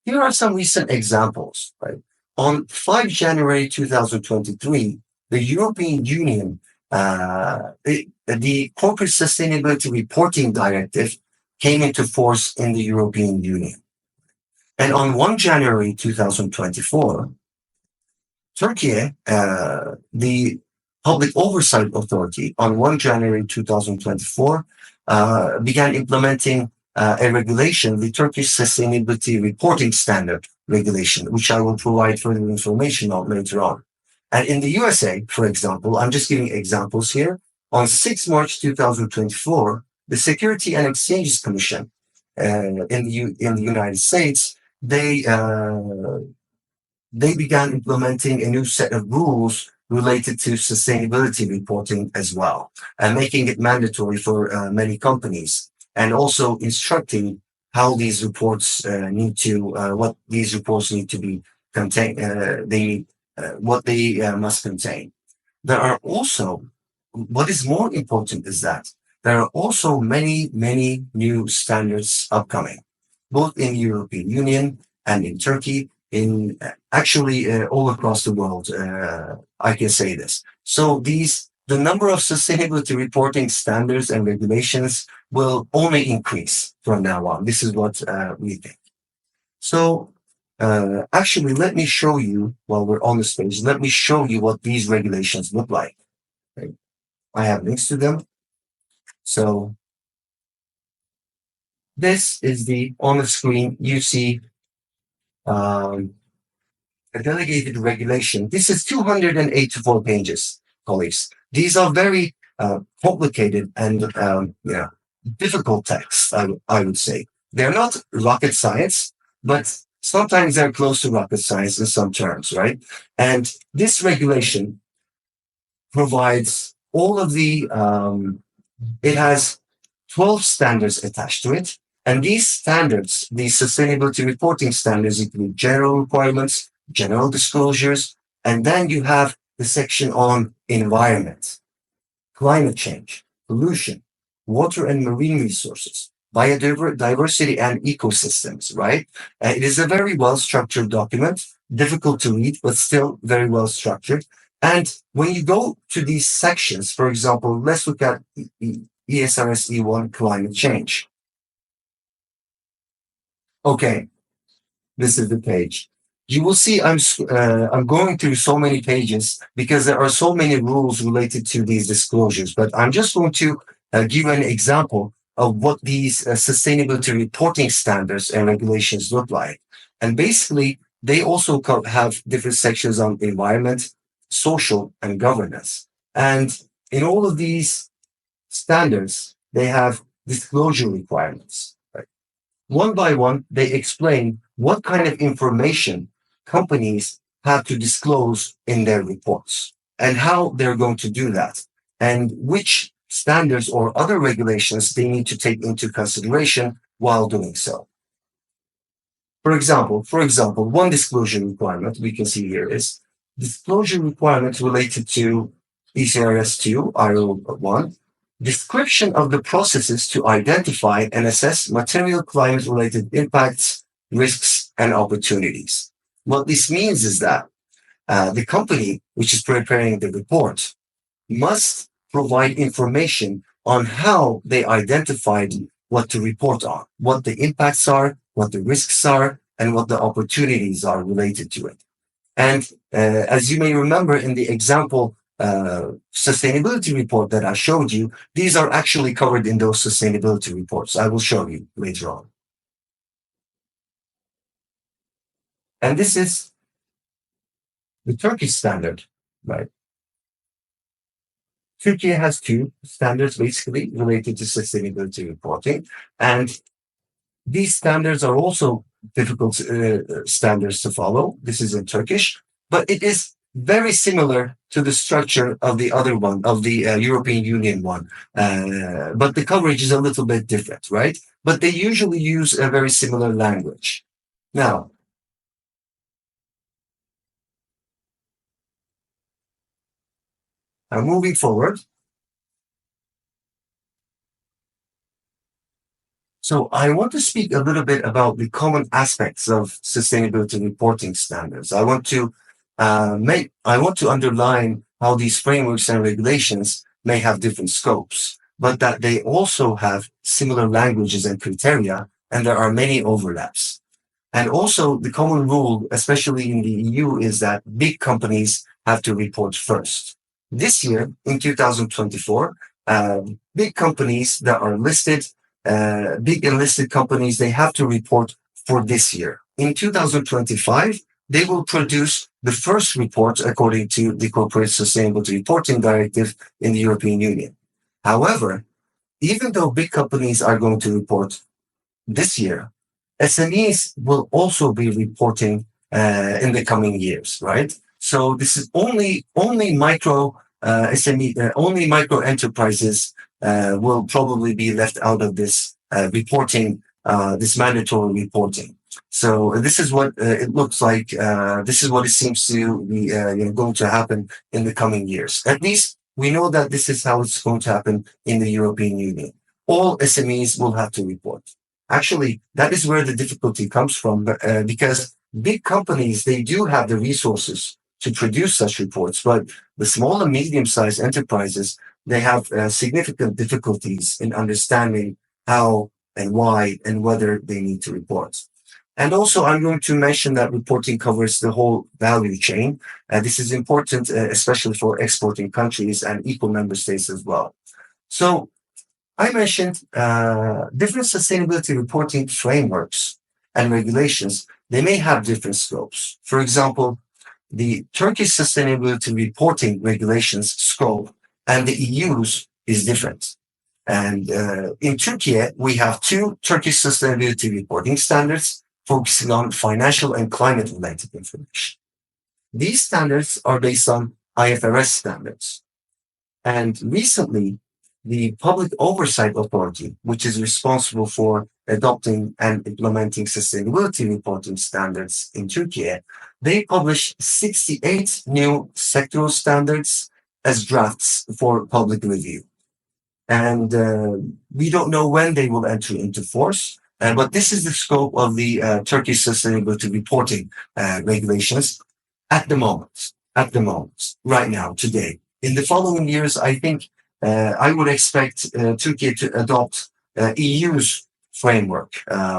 Here are some recent examples, right? On 5 January 2023, the European Union, the Corporate Sustainability Reporting Directive came into force in the European Union. And on 1 January 2024, Turkey, the Public Oversight Authority, on 1 January 2024, began implementing a regulation, the Turkish Sustainability Reporting Standard regulation, which I will provide further information on later on. And in the USA, for example, I'm just giving examples here. On 6 March 2024, the Security and Exchanges Commission in the United States, they began implementing a new set of rules related to sustainability reporting as well, and making it mandatory for many companies, and also instructing how these reports what these reports need to be contain, what they must contain. There are also, what is more important is that there are also many new standards upcoming, both in the European Union and in Turkey, in actually all across the world. I can say this. So the number of sustainability reporting standards and regulations will only increase from now on. This is what we think. So actually, let me show you, while we're on this page, let me show you what these regulations look like. Okay. I have links to them. So this is on the screen, you see a delegated regulation. This is 284 pages, colleagues. These are very complicated and difficult texts, I would say. They're not rocket science, but sometimes they're close to rocket science in some terms, right? And this regulation provides all of it has 12 standards attached to it. And these standards, these sustainability reporting standards, include general requirements, general disclosures, and then you have the section on environment, climate change, pollution, water and marine resources, biodiversity and ecosystems, right? It is a very well-structured document, difficult to read, but still very well-structured. And when you go to these sections, for example, let's look at ESRS E1, climate change. Okay, this is the page. You will see I'm going through so many pages because there are so many rules related to these disclosures, but I'm just going to give an example of what these sustainability reporting standards and regulations look like. And basically, they also have different sections on environment, social, and governance. And in all of these standards, they have disclosure requirements. One by one, they explain what kind of information companies have to disclose in their reports and how they're going to do that, and which standards or other regulations they need to take into consideration while doing so. For example, one disclosure requirement we can see here is disclosure requirements related to ECRS 2, IRO 1, description of the processes to identify and assess material climate-related impacts, risks, and opportunities. What this means is that the company which is preparing the report must provide information on how they identified what to report on, what the impacts are, what the risks are, and what the opportunities are related to it. And as you may remember in the example sustainability report that I showed you, these are actually covered in those sustainability reports. I will show you later on. And this is the Turkish standard, right? Turkey has 2 standards basically related to sustainability reporting. And these standards are also difficult standards to follow. This is in Turkish, but it is very similar to the structure of the other one, of the European Union one. But the coverage is a little bit different, right? But they usually use a very similar language. Now, moving forward. So I want to speak a little bit about the common aspects of sustainability reporting standards. I want to underline how these frameworks and regulations may have different scopes, but that they also have similar languages and criteria, and there are many overlaps. And also the common rule, especially in the EU, is that big companies have to report first. This year, in 2024, big companies that are listed, big and listed companies, they have to report for this year. In 2025, they will produce the first report according to the Corporate Sustainability Reporting Directive in the European Union. However, even though big companies are going to report this year, SMEs will also be reporting in the coming years, right? So this is only micro SME, only micro enterprises will probably be left out of this reporting, this mandatory reporting. So this is what it looks like. This is what it seems to be going to happen in the coming years. At least we know that this is how it's going to happen in the European Union. All SMEs will have to report. Actually, that is where the difficulty comes from, because big companies, they do have the resources to produce such reports, but the small and medium-sized enterprises, they have significant difficulties in understanding how and why and whether they need to report. And also, I'm going to mention that reporting covers the whole value chain. This is important, especially for exporting countries and equal member states as well. So I mentioned different sustainability reporting frameworks and regulations. They may have different scopes. For example, the Turkish sustainability reporting regulations scope and the EU's is different. And in Turkey, we have two Turkish sustainability reporting standards focusing on financial and climate related information. These standards are based on IFRS standards. And recently, the Public Oversight Authority, which is responsible for adopting and implementing sustainability reporting standards in Turkey, they published 68 new sectoral standards as drafts for public review. And we don't know when they will enter into force, but this is the scope of the Turkish sustainability reporting regulations at the moment, right now, today. In the following years, I think I would expect Turkey to adopt EU's framework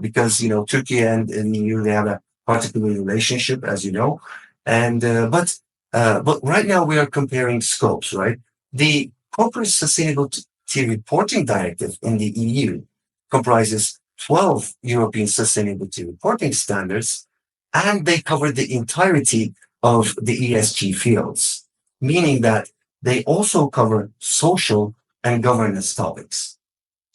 because Turkey and EU, they have a particular relationship, as you know. And but right now we are comparing scopes, right? The Corporate Sustainability Reporting Directive in the EU comprises 12 European sustainability reporting standards, and they cover the entirety of the ESG fields, meaning that they also cover social and governance topics.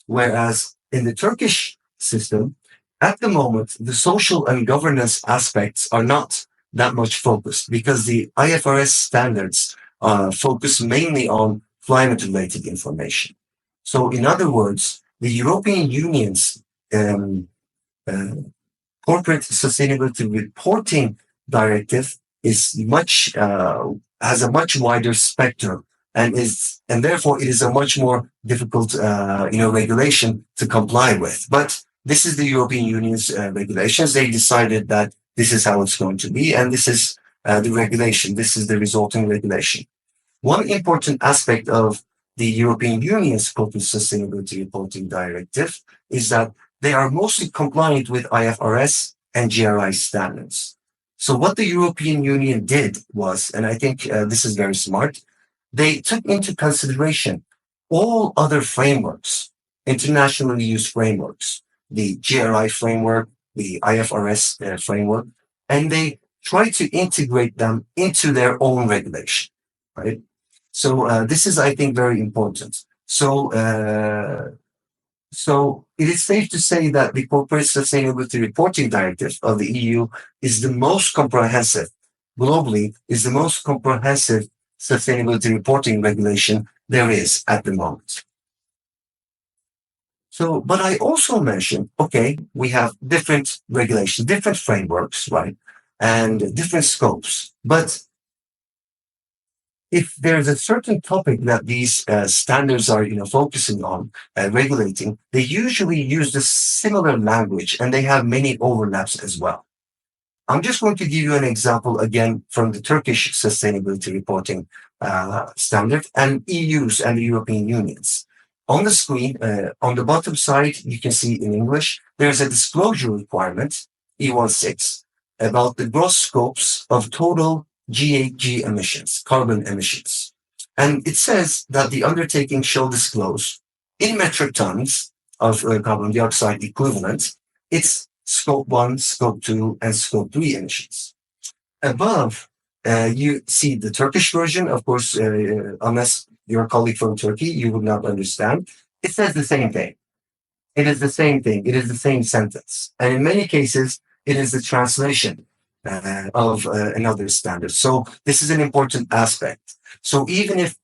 Whereas in the Turkish system, at the moment, the social and governance aspects are not that much focused because the IFRS standards focus mainly on climate related information. So in other words, the European Union's um, uh, corporate sustainability reporting directive is much has a much wider spectrum and therefore it is a much more difficult regulation to comply with. But this is the European Union's regulations. They decided that this is how it's going to be, and this is the regulation. This is the resulting regulation. One important aspect of the European Union's corporate sustainability reporting directive is that they are mostly compliant with IFRS and GRI standards. So what the European Union did was, and I think this is very smart, they took into consideration all other frameworks, internationally used frameworks, the GRI framework, the IFRS framework, and they tried to integrate them into their own regulation, right? So this is, I think, very important. So it is safe to say that the Corporate Sustainability Reporting Directive of the EU is the most comprehensive, globally, is the most comprehensive sustainability reporting regulation there is at the moment. So, but I also mentioned, okay, we have different regulations, different frameworks, right? And different scopes. But if there's a certain topic that these standards are, focusing on, regulating, they usually use the similar language and they have many overlaps as well. I'm just going to give you an example again from the Turkish sustainability reporting standard and EU's and the European Union's. On the screen, on the bottom side, you can see in English, there's a disclosure requirement, E16, about the gross scopes of total GHG emissions, carbon emissions. And it says that the undertaking shall disclose in metric tons of carbon dioxide equivalent its scope 1, scope 2, and scope 3 emissions. Above, you see the Turkish version. Of course, unless you're a colleague from Turkey, you would not understand. It says the same thing. It is the same thing. It is the same sentence. And in many cases, it is the translation of another standard. So this is an important aspect. So even if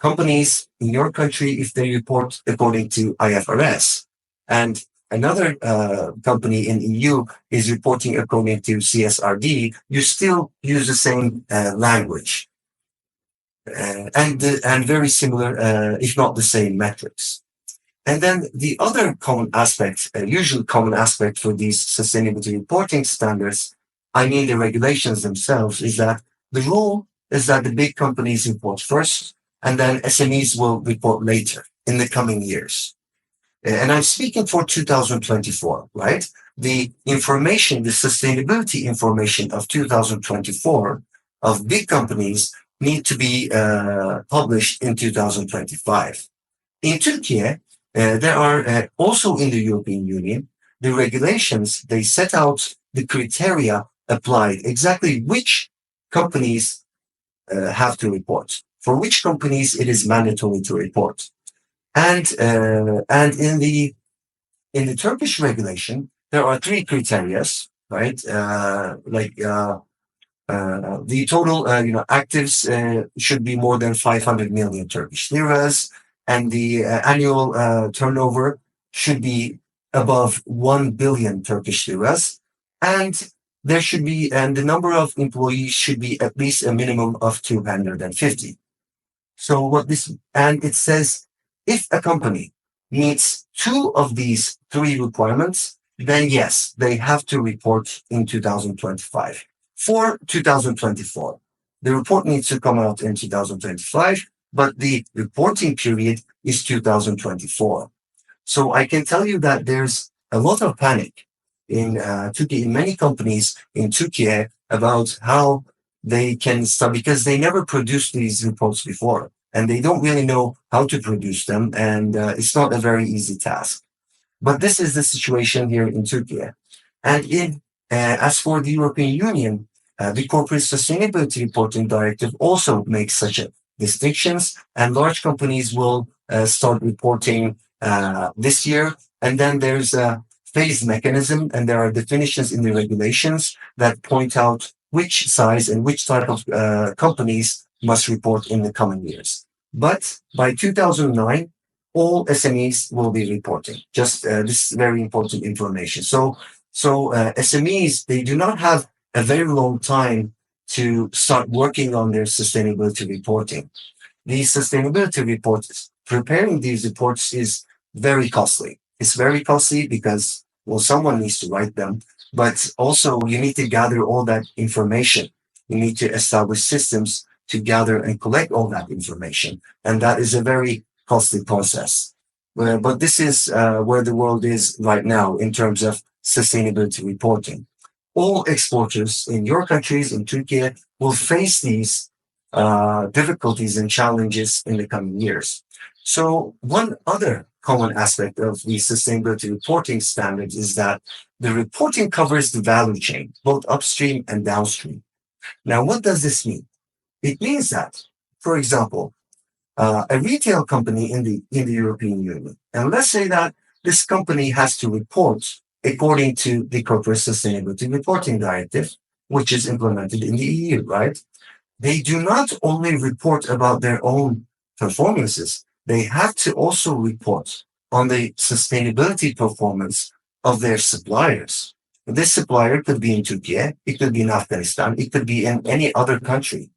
companies in your country, if they report according to IFRS, and another company in EU is reporting according to CSRD, you still use the same language and very similar, if not the same metrics. And then the other common aspect, usually common aspect for these sustainability reporting standards, I mean the regulations themselves, is that the rule is that the big companies report first, and then SMEs will report later in the coming years. And I'm speaking for 2024, right? The information, the sustainability information of 2024 of big companies need to be published in 2025. In Turkey, there are also in the European Union, the regulations, they set out the criteria applied, exactly which companies have to report, for which companies it is mandatory to report. And in the Turkish regulation, there are three criteria, right? The total, actives should be more than 500 million Turkish liras, and the annual turnover should be above 1 billion Turkish liras, and there should be, and the number of employees should be at least a minimum of 250. So and it says, if a company meets two of these three requirements, then yes, they have to report in 2025. For 2024, the report needs to come out in 2025, but the reporting period is 2024. So I can tell you that there's a lot of panic in Turkey, in many companies in Turkey, about how they can start, because they never produced these reports before, and they don't really know how to produce them, and it's not a very easy task. But this is the situation here in Turkey. And as for the European Union, the Corporate Sustainability Reporting Directive also makes such a distinctions, and large companies will start reporting this year. And then there's a phase mechanism, and there are definitions in the regulations that point out which size and which type of companies must report in the coming years. But by 2009, all SMEs will be reporting. Just this is very important information. So SMEs, they do not have a very long time to start working on their sustainability reporting. These sustainability reports, preparing these reports is very costly. It's very costly because, well, someone needs to write them, but also you need to gather all that information. You need to establish systems to gather and collect all that information. And that is a very costly process. But this is where the world is right now in terms of sustainability reporting. All exporters in your countries, in Turkey, will face these difficulties and challenges in the coming years. So one other common aspect of the sustainability reporting standards is that the reporting covers the value chain, both upstream and downstream. Now, what does this mean? It means that, for example, a retail company in the European Union, and let's say that this company has to report according to the Corporate Sustainability Reporting Directive, which is implemented in the EU, right? They do not only report about their own performances, they have to also report on the sustainability performance of their suppliers. This supplier could be in Turkey, it could be in Afghanistan, it could be in any other country.